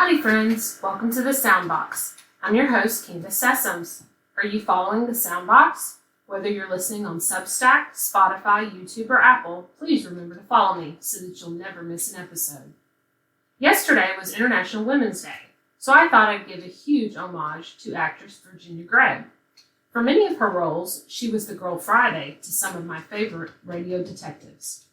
Howdy, friends. Welcome to the Soundbox. I'm your host, Candace Sessoms. Are you following the Soundbox? Whether you're listening on Substack, Spotify, YouTube, or Apple, please remember to follow me so that you'll never miss an episode. Yesterday was International Women's Day, so I thought I'd give a huge homage to actress Virginia Gregg. For many of her roles, she was the Girl Friday to some of my favorite radio detectives.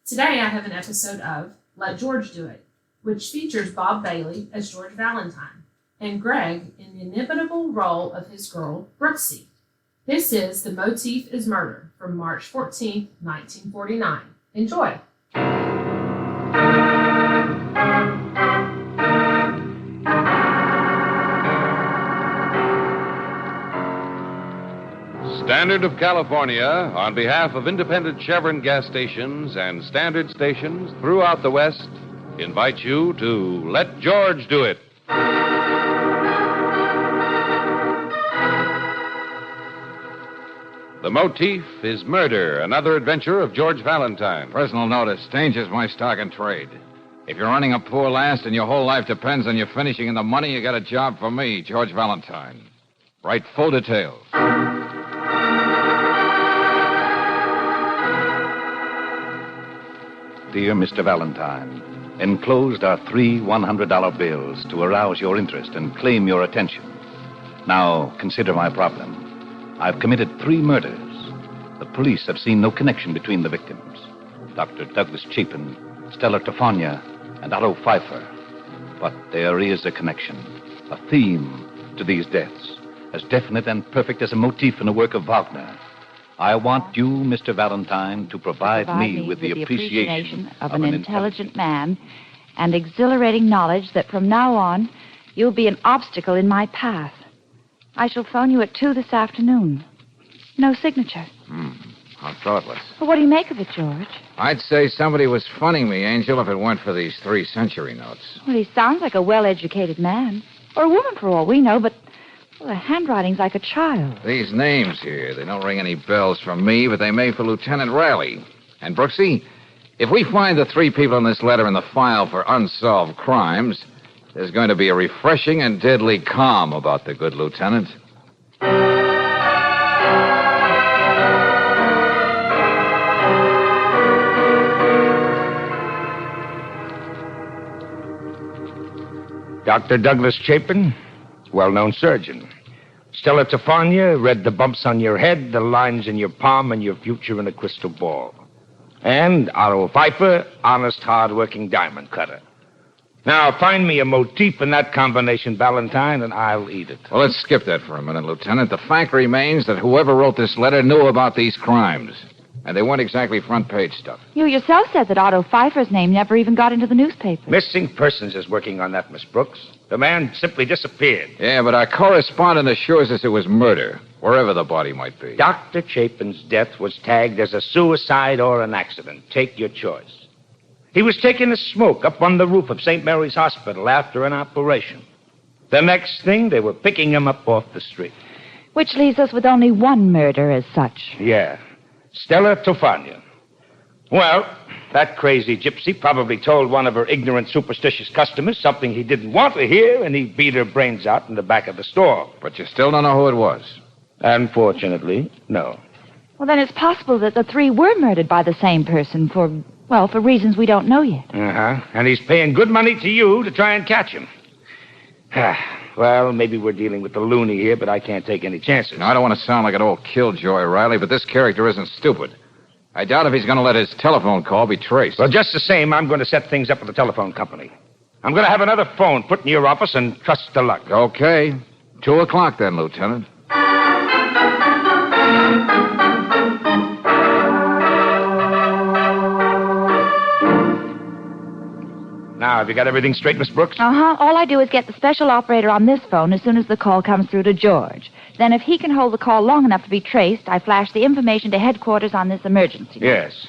Today I have an episode of Let George Do It, which features Bob Bailey as George Valentine, and Gregg in the inimitable role of his girl, Brooksy. This is The Motif is Murder from March 14, 1949. Enjoy! Standard of California, on behalf of independent Chevron gas stations and standard stations throughout the West, invites you to Let George Do It. The Motif is Murder, another adventure of George Valentine. Personal notice, danger's my stock and trade. If you're running a poor last and your whole life depends on you finishing in the money, you got a job for me, George Valentine. Write full details. Dear Mr. Valentine, enclosed are 3 $100 bills to arouse your interest and claim your attention. Now, consider my problem. I've committed 3 murders. The police have seen no connection between the victims. Dr. Douglas Chapin, Stella Tofania, and Otto Pfeiffer. But there is a connection, a theme to these deaths, as definite and perfect as a motif in a work of Wagner. I want you, Mr. Valentine, to provide me with the appreciation of an intelligent man and exhilarating knowledge that from now on you'll be an obstacle in my path. I shall phone you at 2 this afternoon. No signature. How thoughtless. Well, what do you make of it, George? I'd say somebody was funning me, Angel, if it weren't for these 3 century notes. Well, he sounds like a well-educated man. Or a woman, for all we know, but well, the handwriting's like a child. These names here, they don't ring any bells for me, but they may for Lieutenant Riley. And, Brooksy, if we find the 3 people in this letter in the file for unsolved crimes, there's going to be a refreshing and deadly calm about the good lieutenant. Dr. Douglas Chapin, well-known surgeon. Stella Tofania read the bumps on your head, the lines in your palm, and your future in a crystal ball. And Otto Pfeiffer, honest, hard-working diamond cutter. Now, find me a motif in that combination, Valentine, and I'll eat it. Well, let's skip that for a minute, Lieutenant. The fact remains that whoever wrote this letter knew about these crimes. And they weren't exactly front-page stuff. You yourself said that Otto Pfeiffer's name never even got into the newspaper. Missing Persons is working on that, Miss Brooks. The man simply disappeared. Yeah, but our correspondent assures us it was murder, wherever the body might be. Dr. Chapin's death was tagged as a suicide or an accident. Take your choice. He was taking a smoke up on the roof of St. Mary's Hospital after an operation. The next thing, they were picking him up off the street. Which leaves us with only one murder as such. Yeah. Stella Tofania. Well, that crazy gypsy probably told one of her ignorant, superstitious customers something he didn't want to hear, and he beat her brains out in the back of the store. But you still don't know who it was. Unfortunately, no. Well, then it's possible that the 3 were murdered by the same person for reasons we don't know yet. Uh-huh. And he's paying good money to you to try and catch him. Well, maybe we're dealing with the loony here, but I can't take any chances. Now, I don't want to sound like an old killjoy, Riley, but this character isn't stupid. I doubt if he's going to let his telephone call be traced. Well, just the same, I'm going to set things up with the telephone company. I'm going to have another phone put in your office and trust to luck. Okay. 2 o'clock then, Lieutenant. Now, have you got everything straight, Miss Brooks? Uh-huh. All I do is get the special operator on this phone as soon as the call comes through to George. Then if he can hold the call long enough to be traced, I flash the information to headquarters on this emergency. Yes.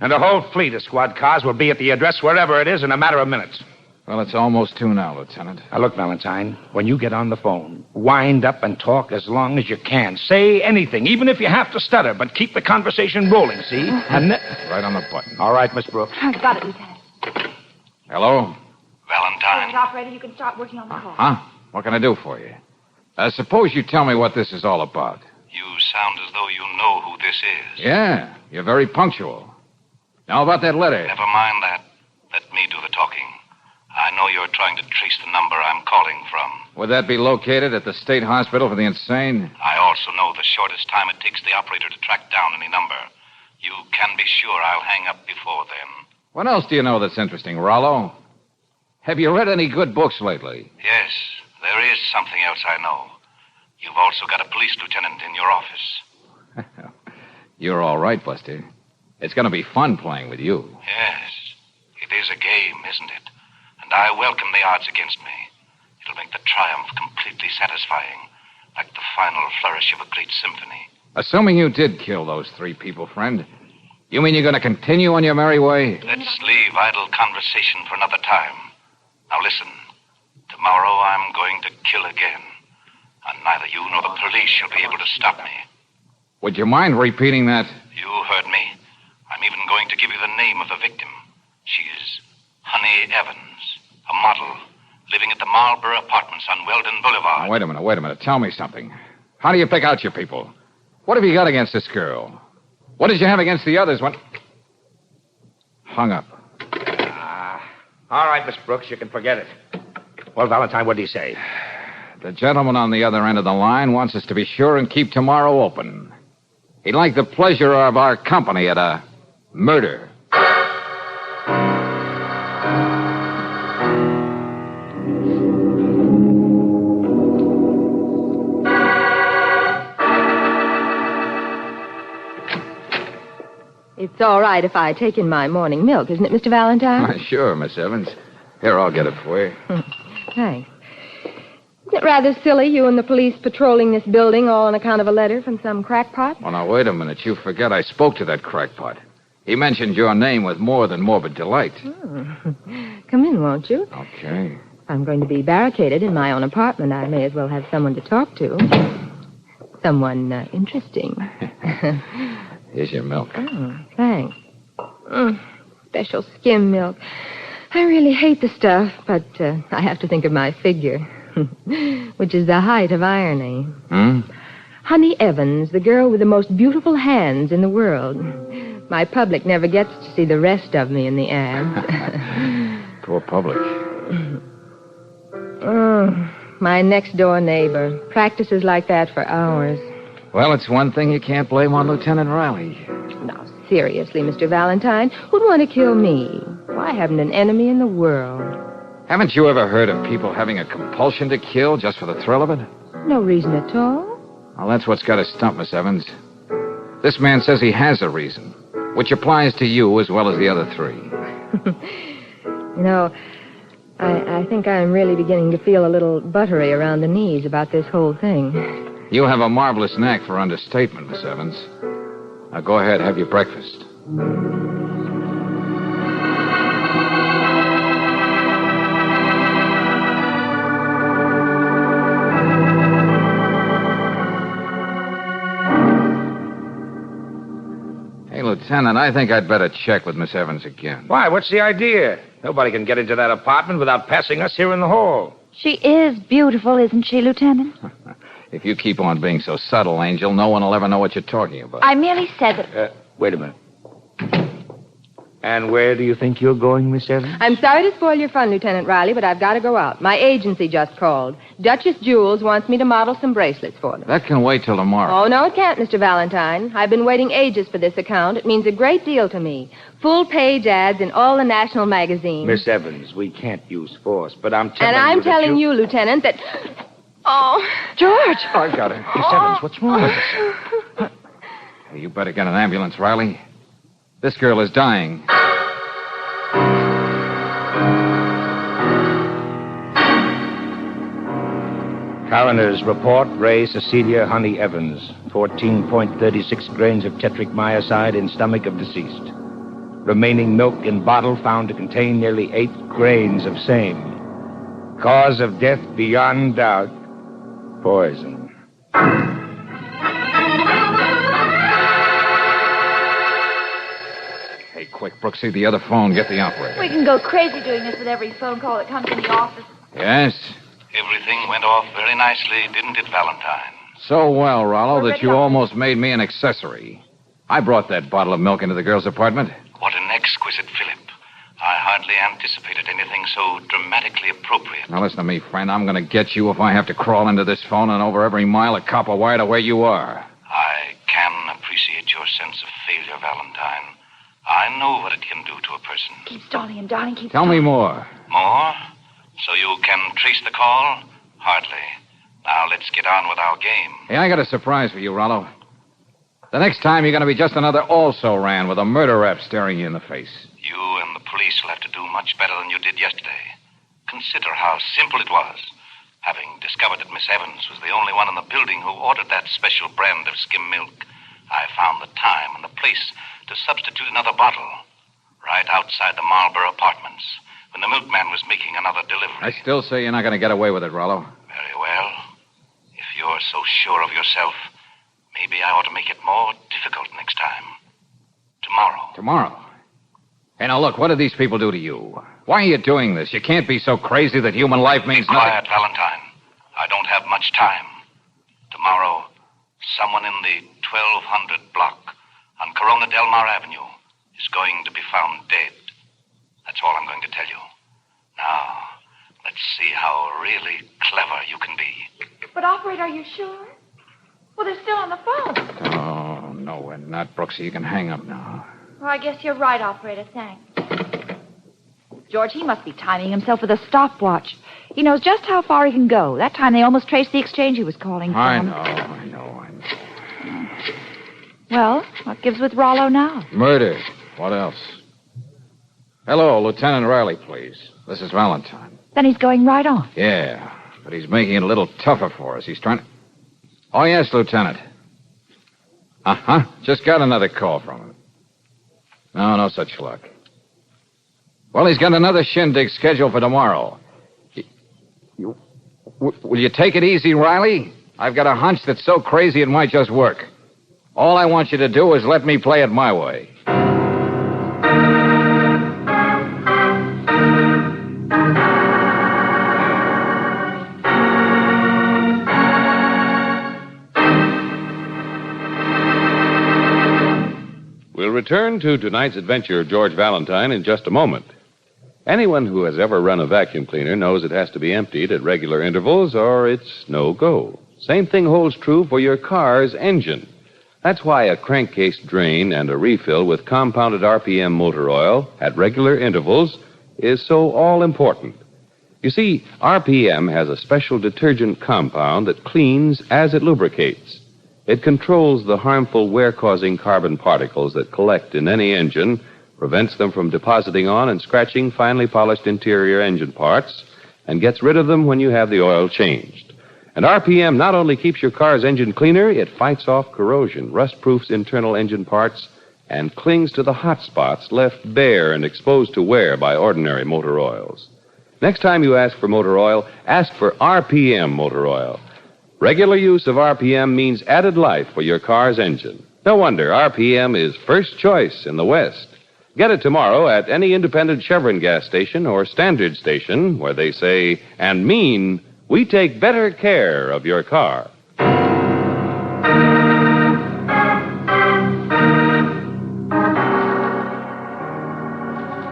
And a whole fleet of squad cars will be at the address wherever it is in a matter of minutes. Well, it's almost 2 now, Lieutenant. Now, look, Valentine, when you get on the phone, wind up and talk as long as you can. Say anything, even if you have to stutter, but keep the conversation rolling, see? And Right on the button. All right, Miss Brooks. I've got it, Lieutenant. Hello? Valentine, right, operator. You can start working on the call. Huh? What can I do for you? Suppose you tell me what this is all about. You sound as though you know who this is. Yeah, you're very punctual. Now about that letter. Never mind that. Let me do the talking. I know you're trying to trace the number I'm calling from. Would that be located at the State Hospital for the Insane? I also know the shortest time it takes the operator to track down any number. You can be sure I'll hang up before then. What else do you know that's interesting, Rollo? Have you read any good books lately? Yes, there is something else I know. You've also got a police lieutenant in your office. You're all right, Buster. It's going to be fun playing with you. Yes, it is a game, isn't it? And I welcome the odds against me. It'll make the triumph completely satisfying, like the final flourish of a great symphony. Assuming you did kill those 3 people, friend, you mean you're going to continue on your merry way? Let's leave idle conversation for another time. Now listen, tomorrow I'm going to kill again. And neither you nor the police shall be able to stop me. Would you mind repeating that? You heard me. I'm even going to give you the name of the victim. She's Honey Evans, a model, living at the Marlborough Apartments on Weldon Boulevard. Now, wait a minute. Tell me something. How do you pick out your people? What have you got against this girl? What did you have against the others when... Hung up. All right, Miss Brooks, you can forget it. Well, Valentine, what did he say? The gentleman on the other end of the line wants us to be sure and keep tomorrow open. He'd like the pleasure of our company at a murder. It's all right if I take in my morning milk, isn't it, Mr. Valentine? Sure, Miss evans. Here, I'll get it for you. Thanks. Isn't it rather silly, you and the police patrolling this building all on account of a letter from some crackpot? Well, now, wait a minute. You forget I spoke to that crackpot. He mentioned your name with more than morbid delight. Come in, won't you? Okay. I'm going to be barricaded in my own apartment. I may as well have someone to talk to. Someone interesting. Here's your milk. Oh, thanks. Special skim milk. I really hate the stuff, but I have to think of my figure, which is the height of irony. Honey Evans, the girl with the most beautiful hands in the world. My public never gets to see the rest of me in the ads. Poor public. My next-door neighbor. Practices like that for hours. Well, it's one thing you can't blame on Lieutenant Riley. Now, seriously, Mr. Valentine, who'd want to kill me? I haven't an enemy in the world. Haven't you ever heard of people having a compulsion to kill just for the thrill of it? No reason at all. Well, that's what's got us stumped, Miss Evans. This man says he has a reason, which applies to you as well as the other 3. You know, I think I'm really beginning to feel a little buttery around the knees about this whole thing. You have a marvelous knack for understatement, Miss Evans. Now go ahead, have your breakfast. Hey, Lieutenant, I think I'd better check with Miss Evans again. Why, what's the idea? Nobody can get into that apartment without passing us here in the hall. She is beautiful, isn't she, Lieutenant? If you keep on being so subtle, Angel, no one will ever know what you're talking about. I merely said that... Wait a minute. And where do you think you're going, Miss Evans? I'm sorry to spoil your fun, Lieutenant Riley, but I've got to go out. My agency just called. Duchess Jewels wants me to model some bracelets for them. That can wait till tomorrow. Oh, no, it can't, Mr. Valentine. I've been waiting ages for this account. It means a great deal to me. Full-page ads in all the national magazines. Miss Evans, we can't use force, but I'm telling And you I'm that telling you, Lieutenant, that... Oh, George! I've got her. Miss Evans, what's wrong with her? You better get an ambulance, Riley. This girl is dying. Coroner's report, Ray Cecilia Honey Evans, 14.36 grains of tetric myoside in stomach of deceased. Remaining milk in bottle found to contain nearly 8 grains of same. Cause of death beyond doubt, poison. Hey, Quick, Brooksy, the other phone. Get the operator. We can go crazy doing this with every phone call that comes in the office. Yes? Everything went off very nicely, didn't it, Valentine? So well, Rollo, We're that you ready, almost made me an accessory. I brought that bottle of milk into the girl's apartment. What an exquisite fillip. I hardly anticipated anything so dramatically appropriate. Now, listen to me, friend. I'm going to get you if I have to crawl into this phone and over every mile of copper wire to where you are. I can appreciate your sense of failure, Valentine. I know what it can do to a person. Keep stalling him, darling. Keep Tell me more. More? So you can trace the call? Hardly. Now let's get on with our game. Hey, I got a surprise for you, Rollo. The next time, you're going to be just another also-ran with a murder rap staring you in the face. You and the police will have to do much better than you did yesterday. Consider how simple it was. Having discovered that Miss Evans was the only one in the building who ordered that special brand of skim milk, I found the time and the place to substitute another bottle right outside the Marlborough apartments when the milkman was making another delivery. I still say you're not going to get away with it, Rollo. Very well. If you're so sure of yourself, maybe I ought to make it more difficult next time. Tomorrow. Hey, now look, what did these people do to you? Why are you doing this? You can't be so crazy that human life means Be quiet, nothing. Valentine. I don't have much time. Tomorrow, someone in the 1200 block on Corona Del Mar Avenue is going to be found dead. That's all I'm going to tell you. Now, let's see how really clever you can be. But, operator, are you sure? Well, they're still on the phone. Oh, no, we're not, Brooksy. You can hang up now. Well, I guess you're right, operator. Thanks. George, he must be timing himself with a stopwatch. He knows just how far he can go. That time they almost traced the exchange he was calling from. I know. Well, what gives with Rollo now? Murder. What else? Hello, Lieutenant Riley, please. This is Valentine. Then he's going right on. Yeah, but he's making it a little tougher for us. He's trying to... Oh, yes, Lieutenant. Uh-huh. Just got another call from him. No such luck. Well, he's got another shindig scheduled for tomorrow. Will you take it easy, Riley? I've got a hunch that's so crazy it might just work. All I want you to do is let me play it my way. We'll return to tonight's adventure of George Valentine in just a moment. Anyone who has ever run a vacuum cleaner knows it has to be emptied at regular intervals or it's no go. Same thing holds true for your car's engine. That's why a crankcase drain and a refill with compounded RPM motor oil at regular intervals is so all-important. You see, RPM has a special detergent compound that cleans as it lubricates. It controls the harmful wear-causing carbon particles that collect in any engine, prevents them from depositing on and scratching finely polished interior engine parts, and gets rid of them when you have the oil changed. And RPM not only keeps your car's engine cleaner, it fights off corrosion, rust-proofs internal engine parts, and clings to the hot spots left bare and exposed to wear by ordinary motor oils. Next time you ask for motor oil, ask for RPM motor oil. Regular use of RPM means added life for your car's engine. No wonder RPM is first choice in the West. Get it tomorrow at any independent Chevron gas station or standard station where they say and mean, we take better care of your car.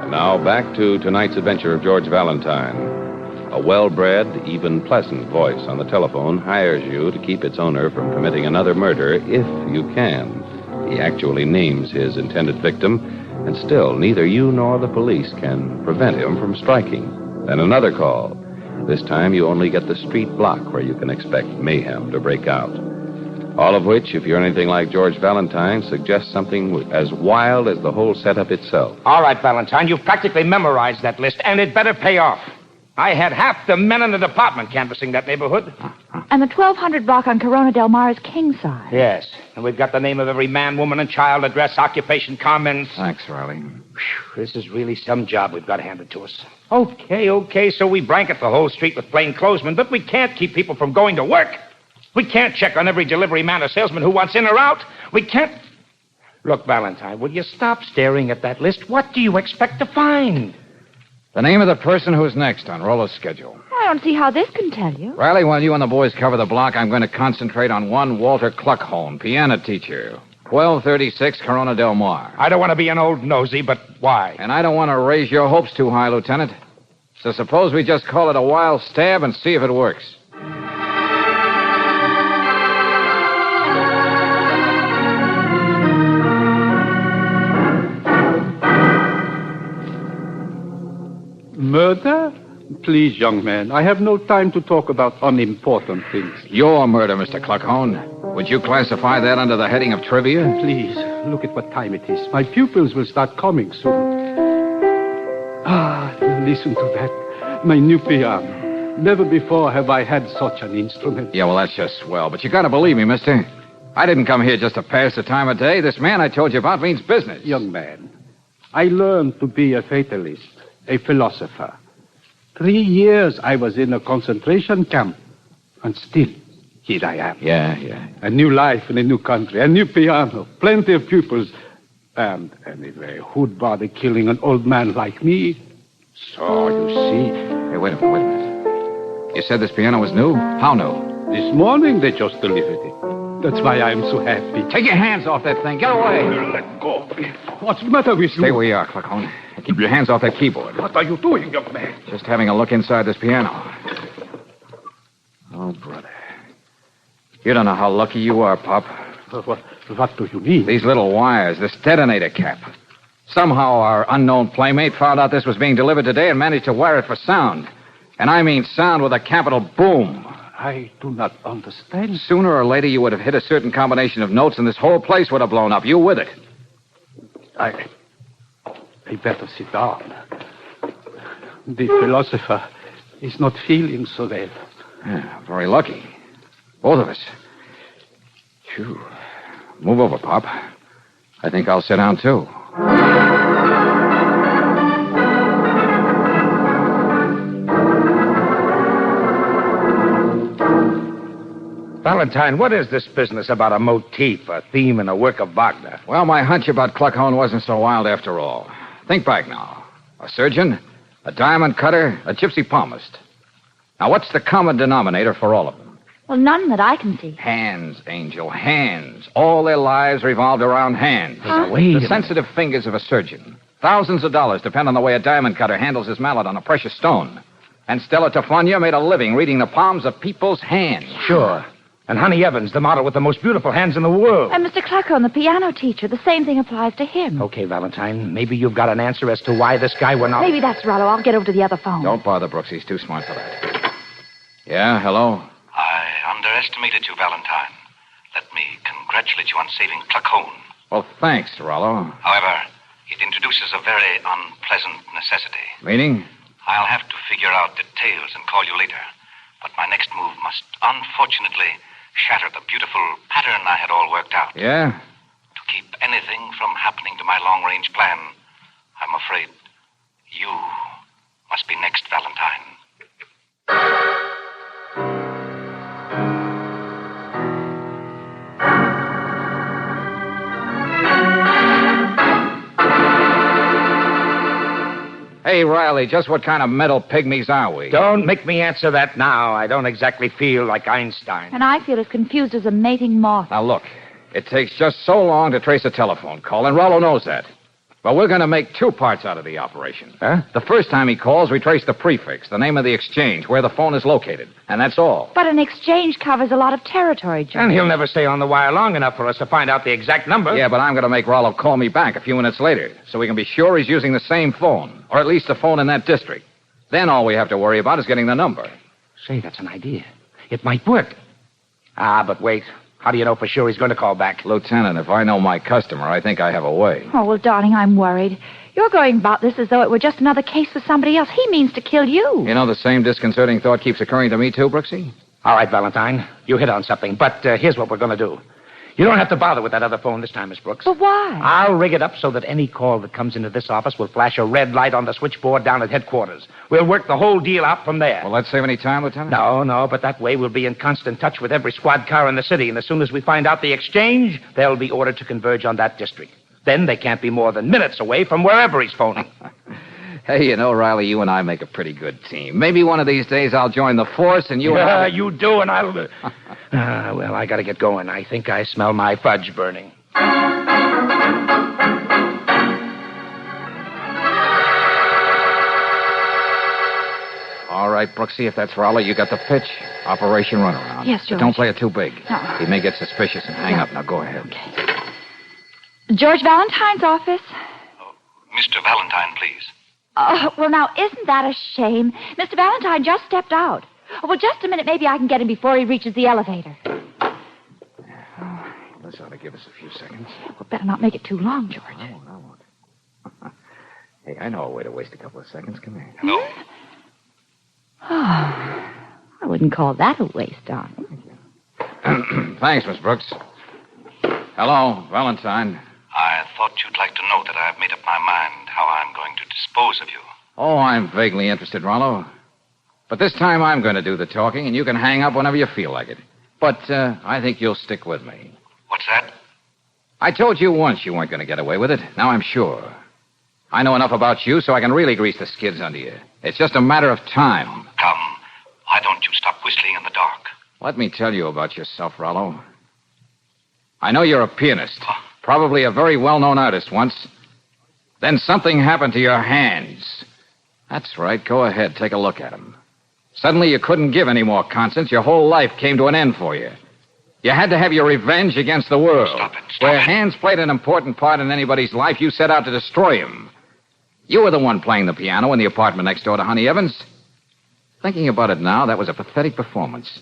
And now back to tonight's adventure of George Valentine. A well-bred, even pleasant voice on the telephone hires you to keep its owner from committing another murder if you can. He actually names his intended victim, and still neither you nor the police can prevent him from striking. Then another call. This time you only get the street block where you can expect mayhem to break out. All of which, if you're anything like George Valentine, suggests something as wild as the whole setup itself. All right, Valentine, you've practically memorized that list, and it better pay off. I had half the men in the department canvassing that neighborhood. And the 1200 block on Corona Del Mar is king size. Yes, and we've got the name of every man, woman, and child, address, occupation, comments. Thanks, Riley. This is really some job we've got handed to us. Okay, so we blanket the whole street with plainclothesmen, but we can't keep people from going to work. We can't check on every delivery man or salesman who wants in or out. We can't... Look, Valentine, will you stop staring at that list? What do you expect to find? The name of the person who's next on Rollo's schedule. I don't see how this can tell you. Riley, while you and the boys cover the block, I'm going to concentrate on one Walter Cluckhone, piano teacher. 1236 Corona Del Mar. I don't want to be an old nosy, but why? And I don't want to raise your hopes too high, Lieutenant. So suppose we just call it a wild stab and see if it works. Murder? Please, young man, I have no time to talk about unimportant things. Your murder, Mr. Cluckhone. Would you classify that under the heading of trivia? Please, look at what time it is. My pupils will start coming soon. Ah, listen to that. My new piano. Never before have I had such an instrument. Yeah, well, that's just swell. But you gotta believe me, mister. I didn't come here just to pass the time of day. This man I told you about means business. Young man, I learned to be a fatalist, a philosopher. 3 years I was in a concentration camp, and still, here I am. Yeah. A new life in a new country, a new piano, plenty of pupils, and anyway, who'd bother killing an old man like me? So, you see... Hey, wait a minute. You said this piano was new? How new? This morning they just delivered it. That's why I'm so happy. Take your hands off that thing. Get away. Let go. What's the matter with you? Stay where you are, Cluckhone. Keep your hands off that keyboard. What are you doing, young man? Just having a look inside this piano. Oh, brother. You don't know how lucky you are, Pop. What do you mean? These little wires, this detonator cap. Somehow our unknown playmate found out this was being delivered today and managed to wire it for sound. And I mean sound with a capital boom. I do not understand. Sooner or later you would have hit a certain combination of notes and this whole place would have blown up. You with it. I better sit down. The philosopher is not feeling so well. Yeah, very lucky. Both of us. Phew. Move over, Pop. I think I'll sit down, too. Valentine, what is this business about a motif, a theme in a work of Wagner? Well, my hunch about Cluckhone wasn't so wild after all. Think back now. A surgeon, a diamond cutter, a gypsy palmist. Now, what's the common denominator for all of them? Well, none that I can see. Hands, Angel, hands. All their lives revolved around hands. Huh? The sensitive fingers of a surgeon. Thousands of dollars depend on the way a diamond cutter handles his mallet on a precious stone. And Stella Tafania made a living reading the palms of people's hands. Sure. And Honey Evans, the model with the most beautiful hands in the world. And Mr. Cluckhone, the piano teacher, the same thing applies to him. Okay, Valentine, maybe you've got an answer as to why this guy went out. Maybe that's Rollo. I'll get over to the other phone. Don't bother, Brooksy. He's too smart for that. Yeah, hello? I underestimated you, Valentine. Let me congratulate you on saving Cluckhone. Well, thanks, Rollo. However, it introduces a very unpleasant necessity. Meaning? I'll have to figure out details and call you later. But my next move must unfortunately shatter the beautiful pattern I had all worked out. Yeah? To keep anything from happening to my long-range plan, I'm afraid you must be next, Valentine. Hey, Riley, just what kind of metal pygmies are we? Don't make me answer that now. I don't exactly feel like Einstein. And I feel as confused as a mating moth. Now, look, it takes just so long to trace a telephone call, and Rollo knows that. But we're going to make two parts out of the operation. Huh? The first time he calls, we trace the prefix, the name of the exchange, where the phone is located. And that's all. But an exchange covers a lot of territory, George. And he'll never stay on the wire long enough for us to find out the exact number. Yeah, but I'm going to make Rollo call me back a few minutes later, so we can be sure he's using the same phone, or at least the phone in that district. Then all we have to worry about is getting the number. Say, that's an idea. It might work. Ah, but wait. How do you know for sure he's going to call back? Lieutenant, if I know my customer, I think I have a way. Oh, well, darling, I'm worried. You're going about this as though it were just another case with somebody else. He means to kill you. You know, the same disconcerting thought keeps occurring to me, too, Brooksy? All right, Valentine. You hit on something. But here's what we're going to do. You don't have to bother with that other phone this time, Miss Brooks. But why? I'll rig it up so that any call that comes into this office will flash a red light on the switchboard down at headquarters. We'll work the whole deal out from there. Will that save any time, Lieutenant? No, but that way we'll be in constant touch with every squad car in the city, and as soon as we find out the exchange, they'll be ordered to converge on that district. Then they can't be more than minutes away from wherever he's phoning. Hey, you know, Riley, you and I make a pretty good team. Maybe one of these days I'll join the force and you and I... You do, and I'll... well, I gotta get going. I think I smell my fudge burning. All right, Brooksy, if that's Raleigh, you got the pitch. Operation Runaround. Yes, But George. don't play it too big. No. He may get suspicious and hang up. Now, go ahead. Okay. George Valentine's office. Mr. Valentine, please. Oh, well, now, isn't that a shame? Mr. Valentine just stepped out. Oh, well, just a minute. Maybe I can get him before he reaches the elevator. This ought to give us a few seconds. Well, better not make it too long, George. I won't. Hey, I know a way to waste a couple of seconds. Come here. Hello? Oh, I wouldn't call that a waste, darling. Thanks, Miss Brooks. Hello, Valentine. I thought you'd like to know that I've made up my mind how I'm going to dispose of you. Oh, I'm vaguely interested, Rollo. But this time I'm going to do the talking, and you can hang up whenever you feel like it. But I think you'll stick with me. What's that? I told you once you weren't going to get away with it. Now I'm sure. I know enough about you so I can really grease the skids under you. It's just a matter of time. Come. Why don't you stop whistling in the dark? Let me tell you about yourself, Rollo. I know you're a pianist. Probably a very well-known artist once. Then something happened to your hands. That's right. Go ahead. Take a look at them. Suddenly you couldn't give any more concerts. Your whole life came to an end for you. You had to have your revenge against the world. Stop it. Where hands played an important part in anybody's life, you set out to destroy him. You were the one playing the piano in the apartment next door to Honey Evans. Thinking about it now, that was a pathetic performance.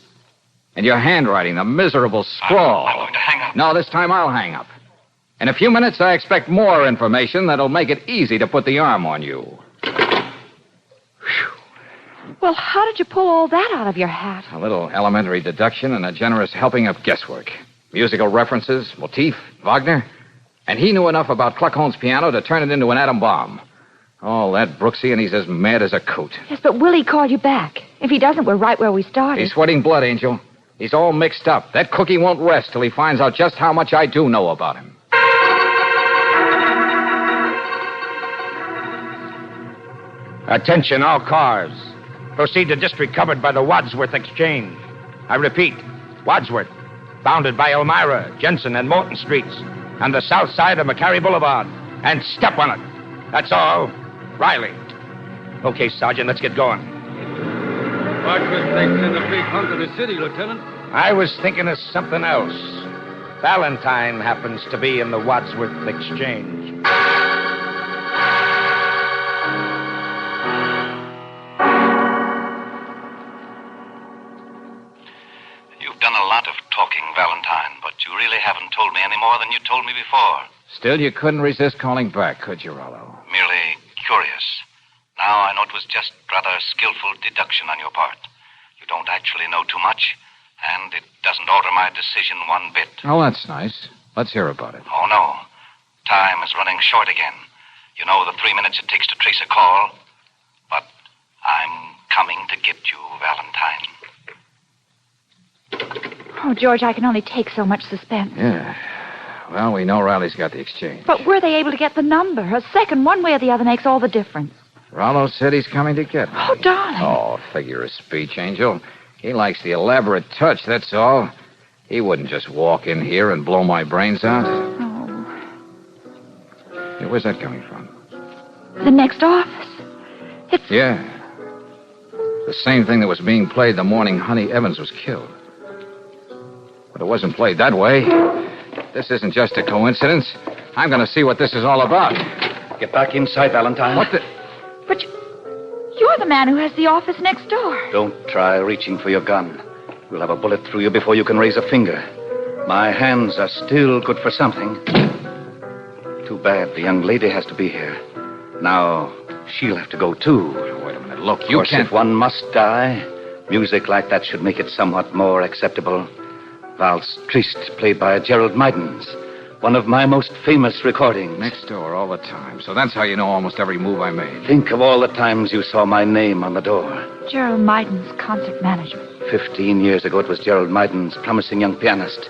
And your handwriting, the miserable scrawl. I'm going to hang up. No, this time I'll hang up. In a few minutes, I expect more information that'll make it easy to put the arm on you. Well, how did you pull all that out of your hat? A little elementary deduction and a generous helping of guesswork. Musical references, Motif, Wagner. And he knew enough about Kluckhohn's piano to turn it into an atom bomb. All that Brooksy, and he's as mad as a coot. Yes, but will he call you back? If he doesn't, we're right where we started. He's sweating blood, Angel. He's all mixed up. That cookie won't rest till he finds out just how much I do know about him. Attention, all cars. Proceed to district covered by the Wadsworth Exchange. I repeat, Wadsworth, bounded by Elmira, Jensen, and Morton Streets, on the south side of McCary Boulevard. And step on it. That's all. Riley. Okay, Sergeant, let's get going. Wadsworth thinks there's a big hunk of the city, Lieutenant. I was thinking of something else. Valentine happens to be in the Wadsworth Exchange. You've done a lot of talking, Valentine, but you really haven't told me any more than you told me before. Still, you couldn't resist calling back, could you, Rollo? Merely curious. Now I know it was just rather skillful deduction on your part. You don't actually know too much, and it doesn't alter my decision one bit. Oh, that's nice. Let's hear about it. Oh, no. Time is running short again. You know the 3 minutes it takes to trace a call. But I'm coming to get you, Valentine. Oh, George, I can only take so much suspense. Yeah. Well, we know Riley's got the exchange. But were they able to get the number? A second one way or the other makes all the difference. Rollo said he's coming to get me. Oh, darling. Oh, figure of speech, Angel. He likes the elaborate touch, that's all. He wouldn't just walk in here and blow my brains out. Oh. Hey, where's that coming from? The next office. It's... Yeah. The same thing that was being played the morning Honey Evans was killed. But it wasn't played that way. This isn't just a coincidence. I'm going to see what this is all about. Get back inside, Valentine. What the... But you're the man who has the office next door. Don't try reaching for your gun. You'll have a bullet through you before you can raise a finger. My hands are still good for something. Too bad the young lady has to be here. Now, she'll have to go, too. Wait a minute. Look, you can't... If one must die, music like that should make it somewhat more acceptable. Valse Triste, played by Gerald Mydens. One of my most famous recordings. Next door all the time. So that's how you know almost every move I made. Think of all the times you saw my name on the door. Gerald Mydens, concert management. 15 years ago, it was Gerald Mydens, promising young pianist.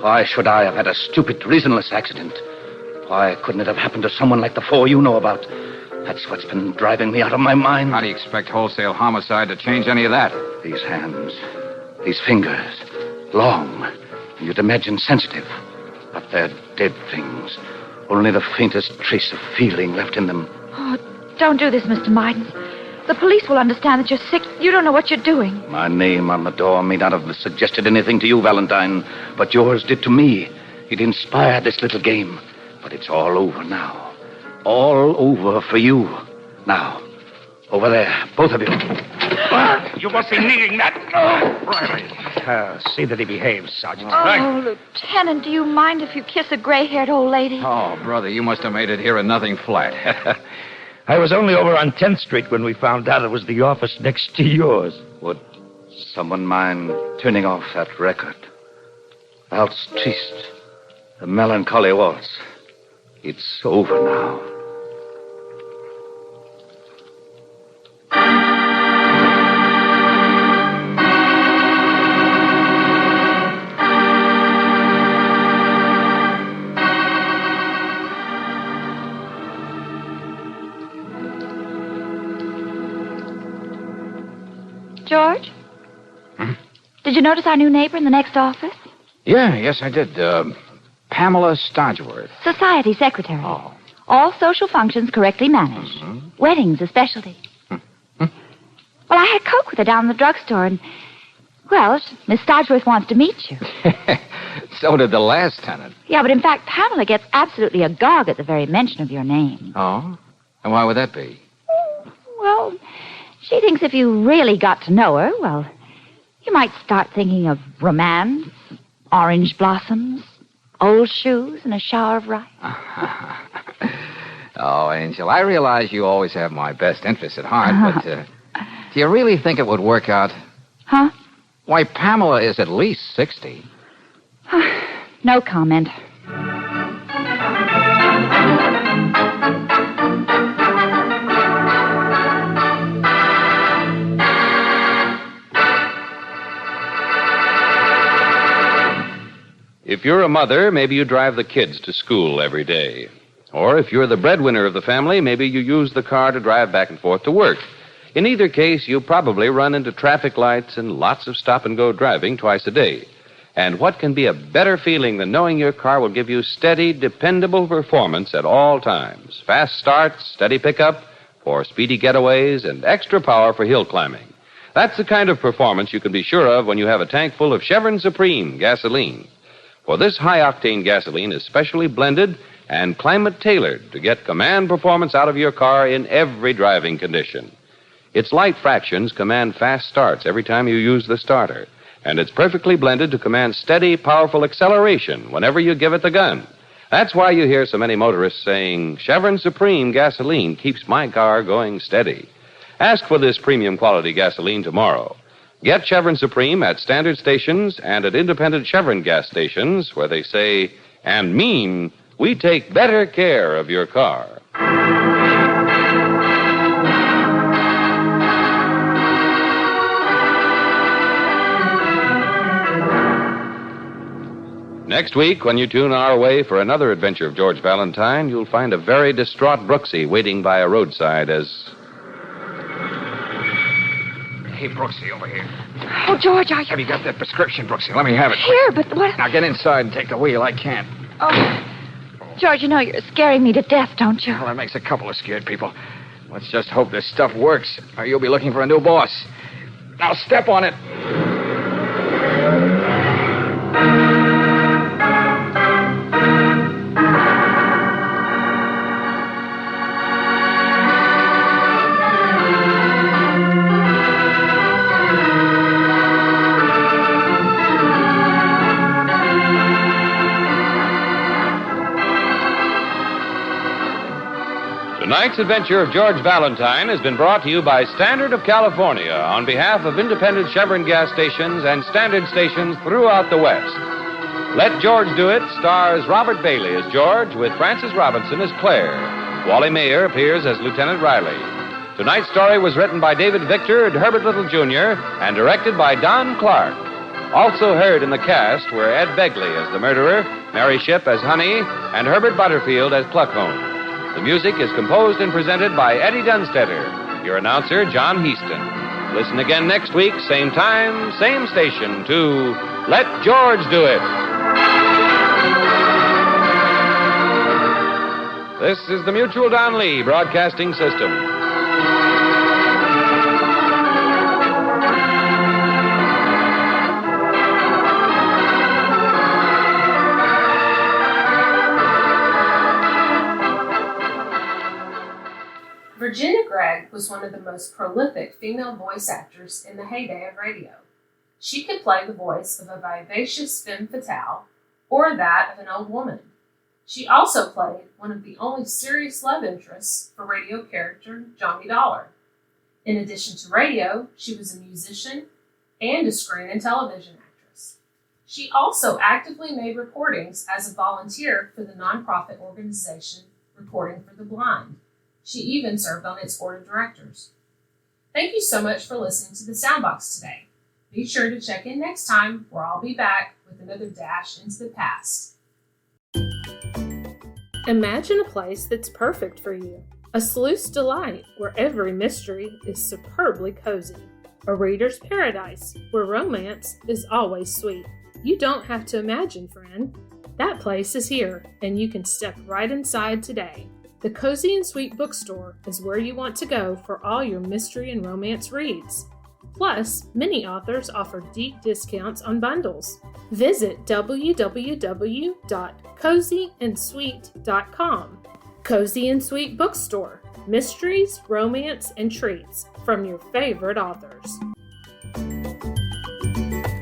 Why should I have had a stupid, reasonless accident? Why couldn't it have happened to someone like the four you know about? That's what's been driving me out of my mind. How do you expect wholesale homicide to change any of that? These hands, these fingers, long, you'd imagine sensitive. But they're dead things. Only the faintest trace of feeling left in them. Oh, don't do this, Mr. Mydens. The police will understand that you're sick. You don't know what you're doing. My name on the door may not have suggested anything to you, Valentine, but yours did to me. It inspired this little game. But it's all over now. All over for you. Now, over there, both of you. You must be needing that. Riley. See that he behaves, Sergeant. Oh, Lieutenant, do you mind if you kiss a gray-haired old lady? Oh, brother, you must have made it here and nothing flat. I was only over on 10th Street when we found out it was the office next to yours. Would someone mind turning off that record? Valse Triste, the melancholy waltz. It's over now. George? Did you notice our new neighbor in the next office? Yes, I did. Pamela Stodgeworth. Society secretary. Oh. All social functions correctly managed. Weddings a specialty. Well, I had Coke with her down in the drugstore, and, well, Miss Stodgeworth wants to meet you. So did the last tenant. Yeah, but in fact, Pamela gets absolutely agog at the very mention of your name. Oh? And why would that be? Well, she thinks if you really got to know her, well, you might start thinking of romance, orange blossoms, old shoes, and a shower of rice. Oh, Angel, I realize you always have my best interests at heart, but do you really think it would work out? Huh? Why, Pamela is at least 60. No comment. If you're a mother, maybe you drive the kids to school every day. Or if you're the breadwinner of the family, maybe you use the car to drive back and forth to work. In either case, you probably run into traffic lights and lots of stop-and-go driving twice a day. And what can be a better feeling than knowing your car will give you steady, dependable performance at all times? Fast starts, steady pickup for speedy getaways, and extra power for hill climbing. That's the kind of performance you can be sure of when you have a tank full of Chevron Supreme gasoline. For this high-octane gasoline is specially blended and climate-tailored to get command performance out of your car in every driving condition. Its light fractions command fast starts every time you use the starter, and it's perfectly blended to command steady, powerful acceleration whenever you give it the gun. That's why you hear so many motorists saying, Chevron Supreme gasoline keeps my car going steady. Ask for this premium quality gasoline tomorrow. Get Chevron Supreme at standard stations and at independent Chevron gas stations where they say and mean we take better care of your car. Next week, when you tune our way for another adventure of George Valentine, you'll find a very distraught Brooksy waiting by a roadside as... Hey, Brooksy, over here. Oh, George, are you... Have you got that prescription, Brooksy? Let me have it. Here, but what... Now get inside and take the wheel. I can't. Oh, George, you know you're scaring me to death, don't you? Well, that makes a couple of scared people. Let's just hope this stuff works, or you'll be looking for a new boss. Now step on it. Tonight's adventure of George Valentine has been brought to you by Standard of California on behalf of independent Chevron gas stations and Standard stations throughout the West. Let George Do It stars Robert Bailey as George with Frances Robinson as Claire. Wally Mayer appears as Lieutenant Riley. Tonight's story was written by David Victor and Herbert Little Jr. and directed by Don Clark. Also heard in the cast were Ed Begley as the murderer, Mary Shipp as Honey, and Herbert Butterfield as Pluckhone. The music is composed and presented by Eddie Dunstetter. Your announcer, John Heaston. Listen again next week, same time, same station, to Let George Do It. This is the Mutual Don Lee Broadcasting System. Virginia Gregg was one of the most prolific female voice actors in the heyday of radio. She could play the voice of a vivacious femme fatale or that of an old woman. She also played one of the only serious love interests for radio character Johnny Dollar. In addition to radio, she was a musician and a screen and television actress. She also actively made recordings as a volunteer for the nonprofit organization Reporting for the Blind. She even served on its board of directors. Thank you so much for listening to the Soundbox today. Be sure to check in next time, where I'll be back with another dash into the past. Imagine a place that's perfect for you. A sleuth's delight, where every mystery is superbly cozy. A reader's paradise, where romance is always sweet. You don't have to imagine, friend. That place is here, and you can step right inside today. The Cozy and Sweet Bookstore is where you want to go for all your mystery and romance reads. Plus, many authors offer deep discounts on bundles. Visit www.cozyandsweet.com. Cozy and Sweet Bookstore. Mysteries, romance, and treats from your favorite authors.